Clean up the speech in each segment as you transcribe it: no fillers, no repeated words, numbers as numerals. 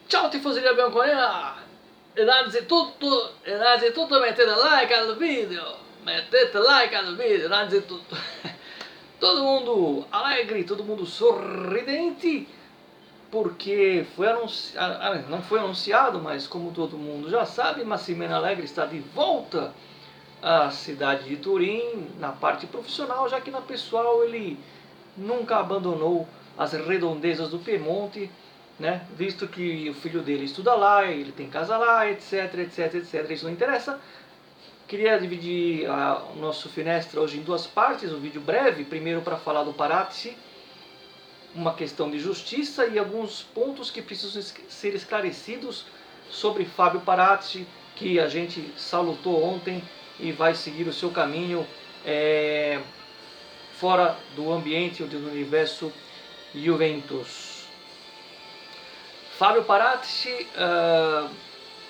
Ciao tifoseria bianconera! Innanzitutto mettete like al video! Mettete like al video, innanzitutto! Todo mundo alegre, todo mundo sorridente, porque foi anunciado, não foi anunciado, mas como todo mundo já sabe, Massimiliano Allegri está de volta à cidade de Turim, na parte profissional, já que na pessoal ele nunca abandonou as redondezas do Piemonte, né? Visto que o filho dele estuda lá, ele tem casa lá, etc, etc, etc. Isso não interessa. Queria dividir o nosso Finestra hoje em duas partes, um vídeo breve, primeiro para falar do Paratici, uma questão de justiça e alguns pontos que precisam ser esclarecidos sobre Fábio Paratici, que a gente salutou ontem e vai seguir o seu caminho fora do ambiente do universo Juventus. Fábio Paratici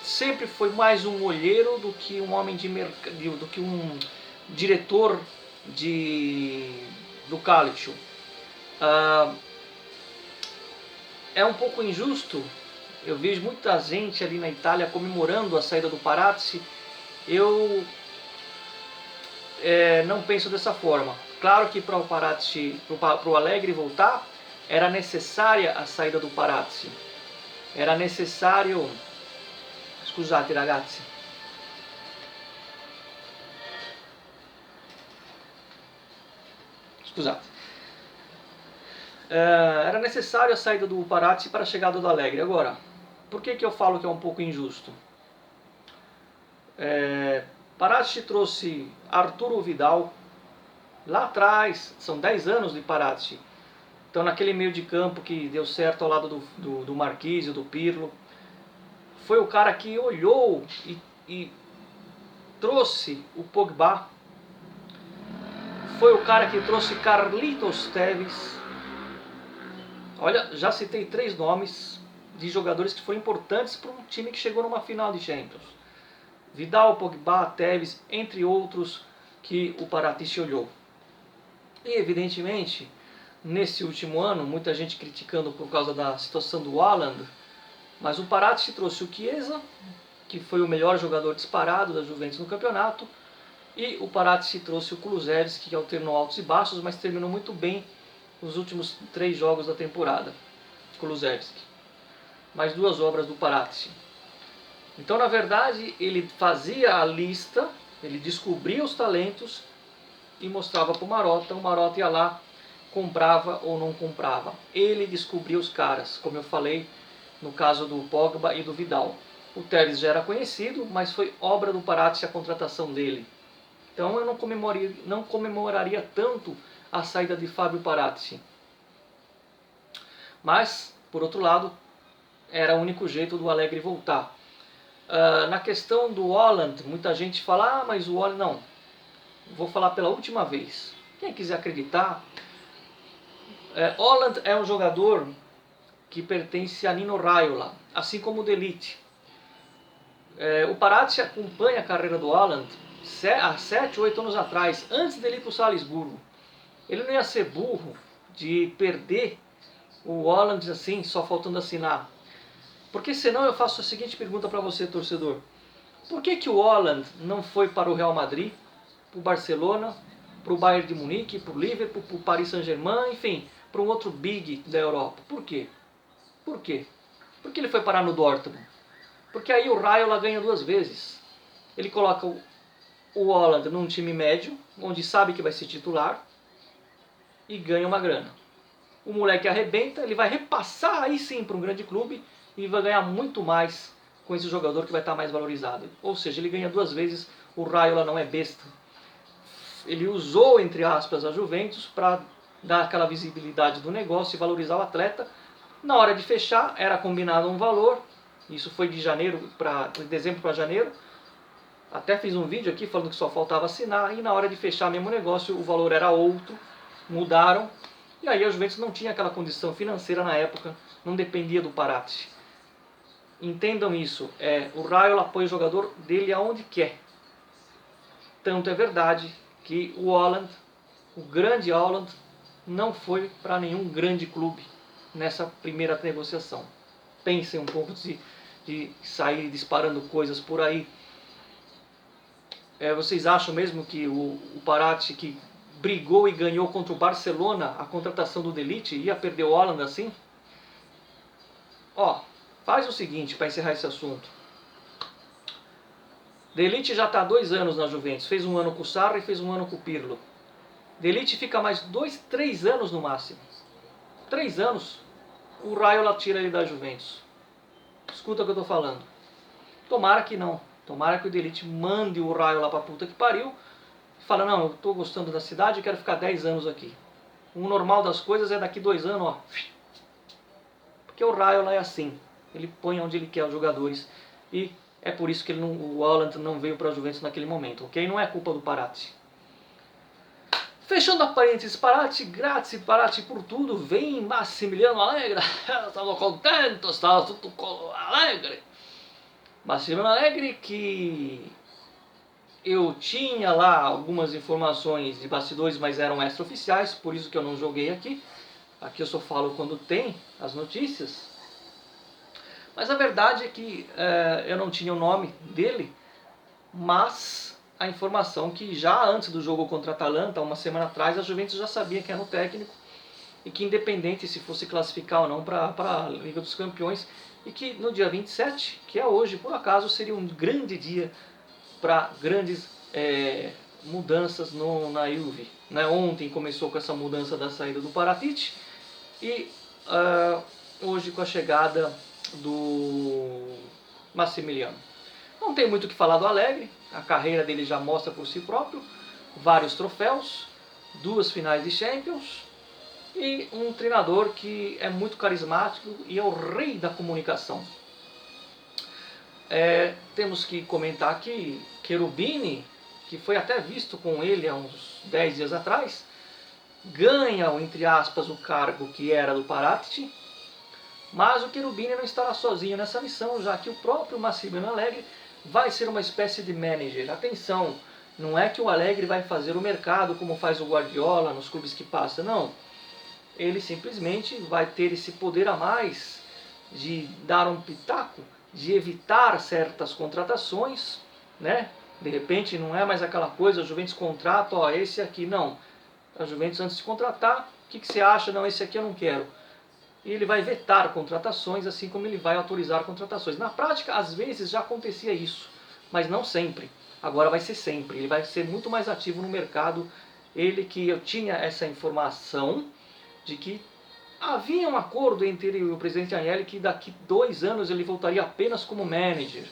sempre foi mais um olheiro do que um homem de mercado, do que um diretor do Calcio. É um pouco injusto, eu vejo muita gente ali na Itália comemorando a saída do Paratici. Eu não penso dessa forma. Claro que para o Paratici, para o Allegri voltar, era necessária a saída do Paratici. Era necessário... Scusate ragazzi. Scusate. Era necessário a saída do Paratici para a chegada do Allegri. Agora, por que eu falo que é um pouco injusto? Paratici trouxe Arturo Vidal lá atrás, são 10 anos de Paratici. Então naquele meio de campo que deu certo ao lado do Marquisio, do Pirlo, foi o cara que olhou e trouxe o Pogba, foi o cara que trouxe Carlitos Tevez. Olha, já citei 3 nomes de jogadores que foram importantes para um time que chegou numa final de Champions. Vidal, Pogba, Tevez, entre outros que o Paratici olhou. E evidentemente, nesse último ano, muita gente criticando por causa da situação do Haaland, mas o Paratici trouxe o Chiesa, que foi o melhor jogador disparado da Juventus no campeonato, e o Paratici trouxe o Kulusevski, que alternou altos e baixos, mas terminou muito bem os últimos 3 jogos da temporada. Kulusevski. Mais 2 obras do Paratici. Então, na verdade, ele fazia a lista, ele descobria os talentos e mostrava para o Marotta ia lá, comprava ou não comprava. Ele descobria os caras, como eu falei no caso do Pogba e do Vidal. O Tevez já era conhecido, mas foi obra do Paratici a contratação dele. Então eu não comemoraria tanto a saída de Fábio Paratici. Mas, por outro lado, era o único jeito do Allegri voltar. Na questão do Haaland, muita gente fala, mas o Haaland não. Vou falar pela última vez. Quem quiser acreditar, Haaland é um jogador que pertence a Nino Raiola, assim como o De Ligt. O Paratici acompanha a carreira do Haaland há 7 ou 8 anos atrás, antes dele ir para o Salzburgo. Ele não ia ser burro de perder o Haaland assim, só faltando assinar. Porque senão eu faço a seguinte pergunta para você, torcedor. Por que o Haaland não foi para o Real Madrid, para o Barcelona, para o Bayern de Munique, para o Liverpool, para o Paris Saint-Germain, enfim, para um outro big da Europa? Por quê? Por quê? Por que ele foi parar no Dortmund? Porque aí o Raiola ganha 2 vezes. Ele coloca o Haaland num time médio, onde sabe que vai ser titular, e ganha uma grana. O moleque arrebenta, ele vai repassar aí sim para um grande clube e vai ganhar muito mais com esse jogador que vai estar mais valorizado. Ou seja, ele ganha 2 vezes, o Raiola não é besta. Ele usou, entre aspas, a Juventus para dar aquela visibilidade do negócio e valorizar o atleta. Na hora de fechar, era combinado um valor, isso foi de dezembro para janeiro, até fiz um vídeo aqui falando que só faltava assinar, e na hora de fechar mesmo o negócio, o valor era outro, mudaram, e aí a Juventus não tinha aquela condição financeira na época, não dependia do Paratici. Entendam isso, o Raiola apoia o jogador dele aonde quer. Tanto é verdade que o Haaland, o grande Haaland, não foi para nenhum grande clube nessa primeira negociação. pensem um pouco de sair disparando coisas por aí. Vocês acham mesmo que o Paraty, que brigou e ganhou contra o Barcelona a contratação do De Ligt, ia perder o Haaland assim? Ó, faz o seguinte para encerrar esse assunto. De Ligt já está há 2 anos na Juventus, fez um ano com o Sarri e fez um ano com o Pirlo. De Ligt fica mais 2, 3 anos no máximo. 3 anos, o Raiola tira ele da Juventus. Escuta o que eu estou falando. Tomara que não. Tomara que o De Ligt mande o Raiola pra puta que pariu. E fala, não, eu estou gostando da cidade e quero ficar 10 anos aqui. O normal das coisas é daqui 2 anos, ó. Porque o Raiola é assim. Ele põe onde ele quer os jogadores. E é por isso que o Haaland não veio para a Juventus naquele momento, ok? Não é culpa do Paraty. Fechando a parênteses, Paraty, grazie Paraty por tudo. Vem Massimiliano Allegri. Estamos contentes, estamos tudo alegre. Massimiliano Allegri, que eu tinha lá algumas informações de bastidores, mas eram extraoficiais, por isso que eu não joguei aqui. Aqui eu só falo quando tem as notícias. Mas a verdade é que eu não tinha o nome dele, mas a informação que já antes do jogo contra a Atalanta, uma semana atrás, a Juventus já sabia quem era o técnico e que independente se fosse classificar ou não para a Liga dos Campeões, e que no dia 27, que é hoje, por acaso, seria um grande dia para grandes mudanças na Juve. Né? Ontem começou com essa mudança da saída do Paratici e hoje com a chegada do Massimiliano. Não tem muito o que falar do Allegri, a carreira dele já mostra por si próprio, vários troféus, 2 finais de Champions e um treinador que é muito carismático e é o rei da comunicação. Temos que comentar que Cherubini, que foi até visto com ele há uns 10 dias atrás, ganha, entre aspas, o cargo que era do Paraty, mas o Cherubini não estará sozinho nessa missão, já que o próprio Massimiliano Allegri vai ser uma espécie de manager. Atenção, não é que o Allegri vai fazer o mercado como faz o Guardiola nos clubes que passa, não. Ele simplesmente vai ter esse poder a mais de dar um pitaco, de evitar certas contratações, né? De repente não é mais aquela coisa, a Juventus contrata, ó, esse aqui, não. A Juventus antes de contratar, o que você acha? Não, esse aqui eu não quero. E ele vai vetar contratações, assim como ele vai autorizar contratações. Na prática, às vezes já acontecia isso, mas não sempre. Agora vai ser sempre. Ele vai ser muito mais ativo no mercado. Ele que eu tinha essa informação de que havia um acordo entre ele e o presidente Agnelli que daqui 2 anos ele voltaria apenas como manager.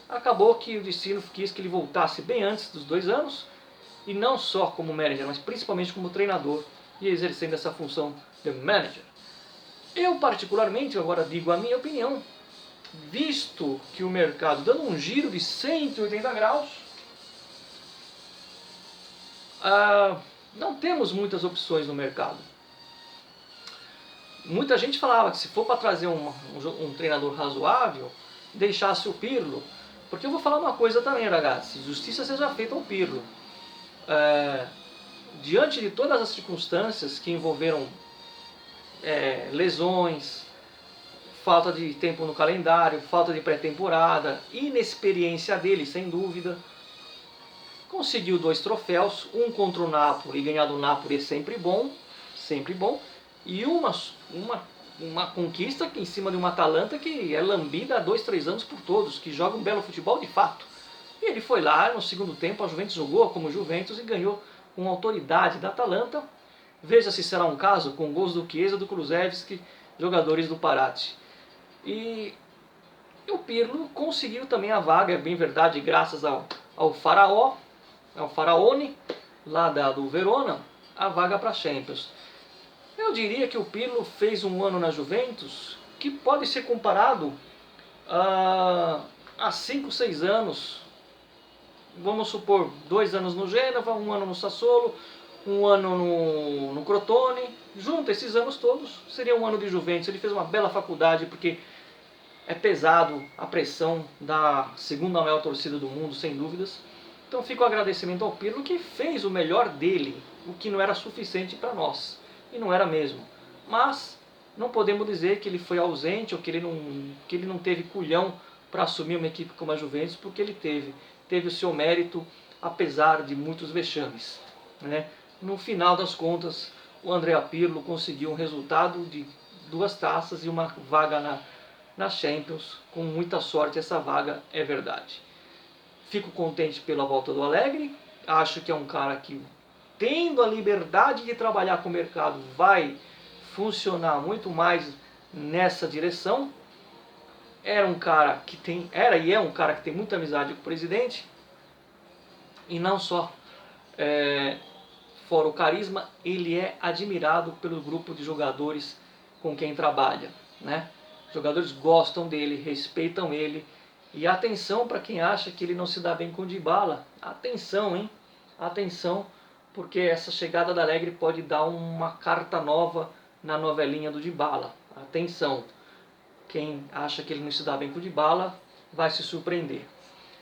Acabou que o destino quis que ele voltasse bem antes dos 2 anos, e não só como manager, mas principalmente como treinador, e exercendo essa função de manager. Eu particularmente, agora digo a minha opinião, visto que o mercado dando um giro de 180 graus, não temos muitas opções no mercado. Muita gente falava que se for para trazer um treinador razoável, deixasse o Pirlo. Porque eu vou falar uma coisa também, ragazzi, justiça seja feita ao Pirlo. Diante de todas as circunstâncias que envolveram lesões, falta de tempo no calendário, falta de pré-temporada, inexperiência dele, sem dúvida, conseguiu 2 troféus, um contra o Napoli, e ganhar do Napoli é sempre bom, e uma conquista que, em cima de uma Atalanta que é lambida há 2, 3 anos por todos, que joga um belo futebol de fato. E ele foi lá, no segundo tempo, a Juventus jogou como Juventus e ganhou com autoridade da Atalanta. Veja se será um caso com gols do Chiesa, do Kulusevski, jogadores do Paraty. E o Pirlo conseguiu também a vaga, é bem verdade, graças ao Faraone, lá do Verona, a vaga para a Champions. Eu diria que o Pirlo fez um ano na Juventus que pode ser comparado a 5, 6 anos. Vamos supor, 2 anos no Gênova, 1 ano no Sassuolo, 1 ano no Crotone. Junta esses anos todos, seria 1 ano de Juventus. Ele fez uma bela faculdade, porque é pesado a pressão da segunda maior torcida do mundo, sem dúvidas. Então fica o agradecimento ao Pirlo, que fez o melhor dele, o que não era suficiente para nós. E não era mesmo. Mas não podemos dizer que ele foi ausente ou que ele não teve culhão para assumir uma equipe como a Juventus, porque ele teve o seu mérito, apesar de muitos vexames, né? No final das contas, o Andrea Pirlo conseguiu um resultado de 2 taças e uma vaga na Champions. Com muita sorte, essa vaga é verdade. Fico contente pela volta do Allegri. Acho que é um cara que, tendo a liberdade de trabalhar com o mercado, vai funcionar muito mais nessa direção. Era um cara que era e é um cara que tem muita amizade com o presidente. E não só fora o carisma, ele é admirado pelo grupo de jogadores com quem trabalha, né? Os jogadores gostam dele, respeitam ele. E atenção para quem acha que ele não se dá bem com o Dybala. Atenção, hein? Atenção, porque essa chegada da Allegri pode dar uma carta nova na novelinha do Dybala. Atenção. Quem acha que ele não se dá bem com o Dybala vai se surpreender.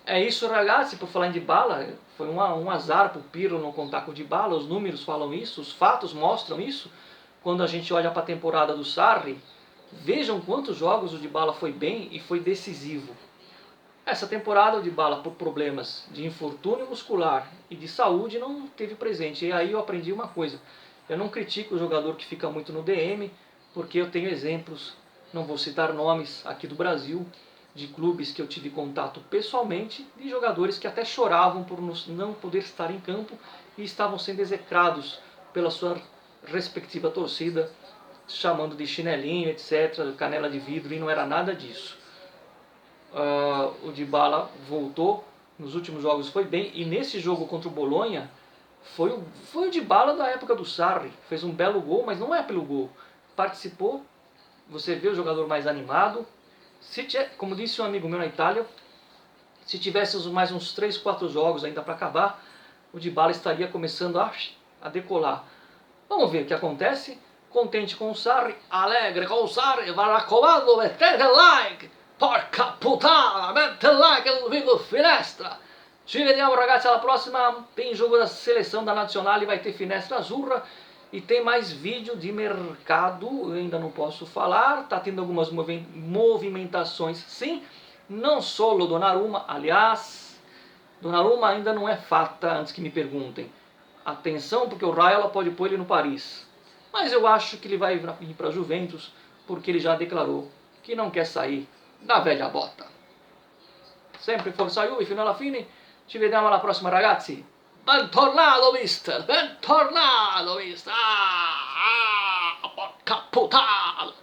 É isso, ragazzi, por falar em Dybala, foi um azar para o Pirlo não contar com o Dybala, os números falam isso, os fatos mostram isso. Quando a gente olha para a temporada do Sarri, vejam quantos jogos o Dybala foi bem e foi decisivo. Essa temporada o Dybala, por problemas de infortúnio muscular e de saúde, não teve presente. E aí eu aprendi uma coisa, eu não critico o jogador que fica muito no DM, porque eu tenho exemplos, não vou citar nomes aqui do Brasil, de clubes que eu tive contato pessoalmente, de jogadores que até choravam por não poder estar em campo e estavam sendo execrados pela sua respectiva torcida, chamando de chinelinho, etc., canela de vidro, e não era nada disso. O Dybala voltou, nos últimos jogos foi bem, e nesse jogo contra o Bolonha, foi o Dybala da época do Sarri, fez um belo gol, mas não é pelo gol, participou, você vê o jogador mais animado. Como disse um amigo meu na Itália, se tivéssemos mais uns 3, 4 jogos ainda para acabar, o Dybala estaria começando a decolar. Vamos ver o que acontece. Contente com o Sarri, alegre com o Sarri, vai raccomando, mettete like, porca puttana, mette like no vídeo finestra. Ci vediamo ragazzi alla prossima, tem jogo da seleção da Nazionale, vai ter finestra azzurra. E tem mais vídeo de mercado, eu ainda não posso falar, está tendo algumas movimentações sim, não solo Donnarumma, aliás, Donnarumma ainda não é fata, antes que me perguntem. Atenção, porque o Raiola pode pôr ele no Paris, mas eu acho que ele vai ir para a Juventus, porque ele já declarou que não quer sair da velha bota. Sempre forza Juve, fino alla fine, ci vediamo alla prossima ragazzi. Bentornato, mister! Bentornato, mister! Porca puttana!